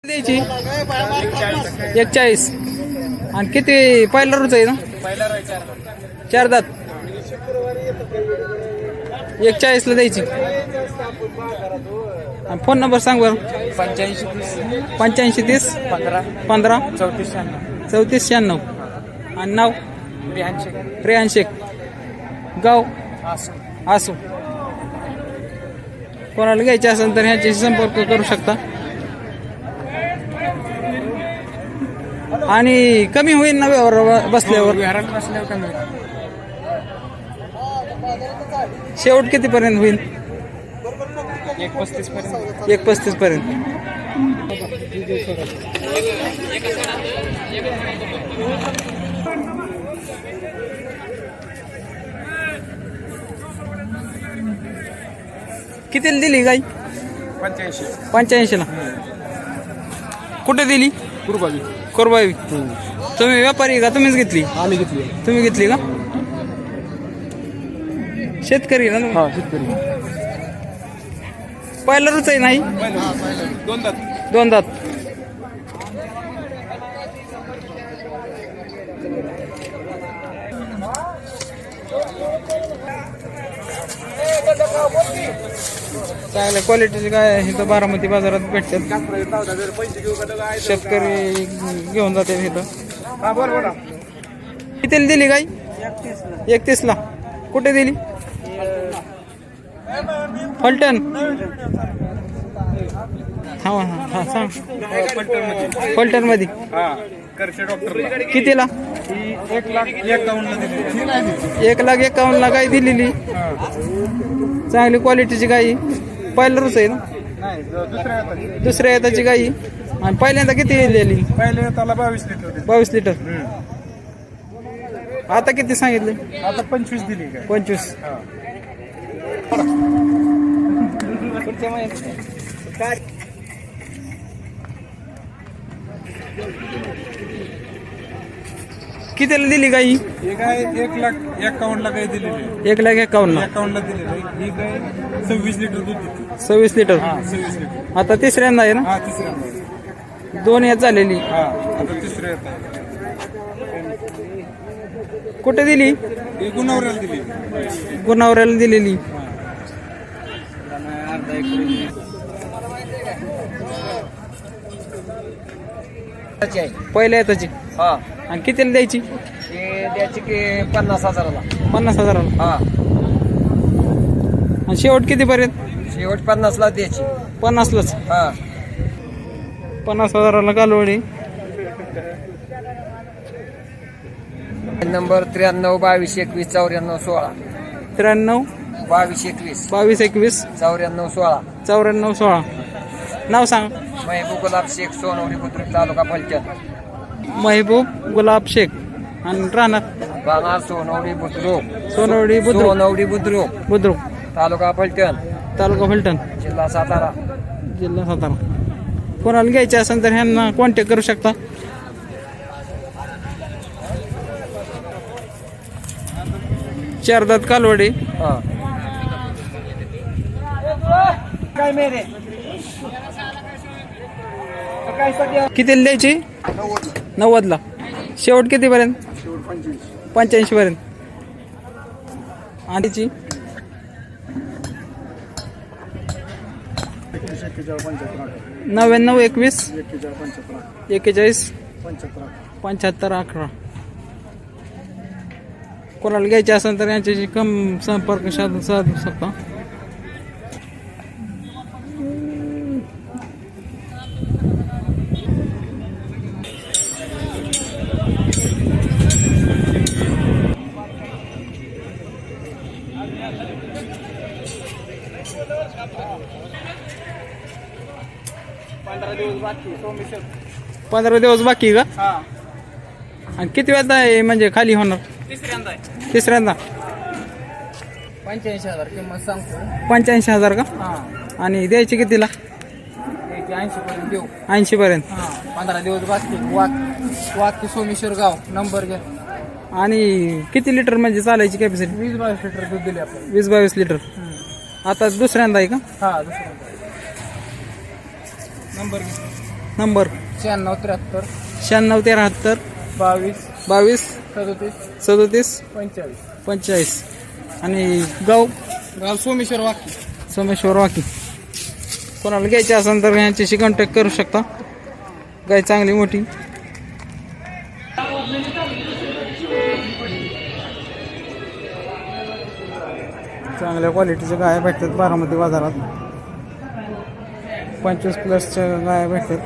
द्यायची 41 आणि किती पहिला रुच आहे ना चार दात 41 ला द्यायची. फोन नंबर सांग बरं. 85 30 15 34 96 आणि नाव रेहान शेख गाव आसू. कोणाला घ्यायचे असेल तर ह्याच्याशी संपर्क करू शकता आणि कमी होईल ना व्यवहार बसल्यावर. शेवट कितीपर्यंत होईल? 135 पर्यंत. कितीला दिली गाई? 85 ला. कुठे दिली? कोरबावी. तुम्ही व्यापारी का तुम्हीच घेतली? आम्ही घेतली. तुम्ही घेतली का? शेतकरी ना? हा, शेतकरी. पहिला रुच आहे नाही? दोन दात. चांगल्या क्वालिटीचे काय इथं बारामती बाजारात भेटतात. शेतकरी घेऊन जाते इथं. कितीला दिली गाई? 31 ला. कुठे दिली? फलटण. हा सांग. फलटण मध्ये कितीला? 1,51,000 ला गाय दिलेली. चांगली क्वालिटीची गाई. पहिला रुच आहे ना? दुसऱ्या येताची गाई. आणि पहिल्यांदा किती दिलेली? 22 लिटर. आता किती सांगितले? आता 25 दिली. 25. कितीला दिली गाई? ही गाय 1,51,000 गाय दिलेली. 1,51,000 ला दिलेली. ही गाय 26 लिटर दूध देते. 26 लिटर. 26 लिटर. आता तिसऱ्यांदा आहे ना? हा, तिसऱ्यांदा. 2 यात झालेली. हा, आता तिसऱ्या येतात. कुठे दिली? ही गुणावऱ्याला दिली. गुणावऱ्याला दिलेली. पहिल्या येताची. हा, आणि कितीला द्यायची? हे द्यायची की 50,000ला. 50,000. हा, आणि शेवट कितीपर्यंत? शेवट 50ला द्यायची. 50 लाच. हा, 50,000 कालवडी. नंबर 93 22 21 94 16. 93 22 21 22 21 94 16. 94 16. नाव सांग. महबूब गुलाब शेख, सोनवडी बुद्रुक, तालुका फलटण. महबूब गुलाब शेख. आणि राहणार राहणार सोनवडी बुद्रुक. सोनवडी बुद्रुक. बुद्रुक तालुका फलटण, तालुका फलटण, जिल्हा सातारा. जिल्हा सातारा. कोणाला घ्यायचे असेल तर ह्यांना कॉन्टॅक्ट करू शकता. चार दात कालवडी. हा, काय मेरे कितीला द्यायची? 90 ला. शेवट कितीपर्यंत? 85 पर्यंत. आणि ची 99 21 41 75 11. कोणाला घ्यायचे असेल तर यांच्याशी कम संपर्क साधू शकता. पंधरा दिवस बाकी का? आणि किती वेळा आहे म्हणजे खाली होणार? तिसऱ्यांदा. 85,000 किंमत सांगतो. 85,000 का? हा, आणि द्यायची कितीला? 80 पर्यंत देऊ. 80 पर्यंत. हा, 15 दिवस बाकी. वाक सोमेश्वर गाव. नंबर घ्या. आणि किती लिटर म्हणजे चालायची कॅपॅसिटी? 20-22 लिटर दूध दिले आपण. 20-22 लिटर. आता दुसऱ्यांदा आहे का? हा, दुसऱ्या नंबर नंबर 96 96 73 22 22 37 37 45 45 आणि गाव गाव सोमेश्वर वाकी. सोमेश्वर वाकी. कोणाला घ्यायचे असेल तर यांच्याशी कॉन्टॅक्ट करू शकता. गाय चांगली मोठी. चांगल्या क्वालिटीच्या गाय भेटतात बारामती बाजारात. 25+ गाय भेटतात.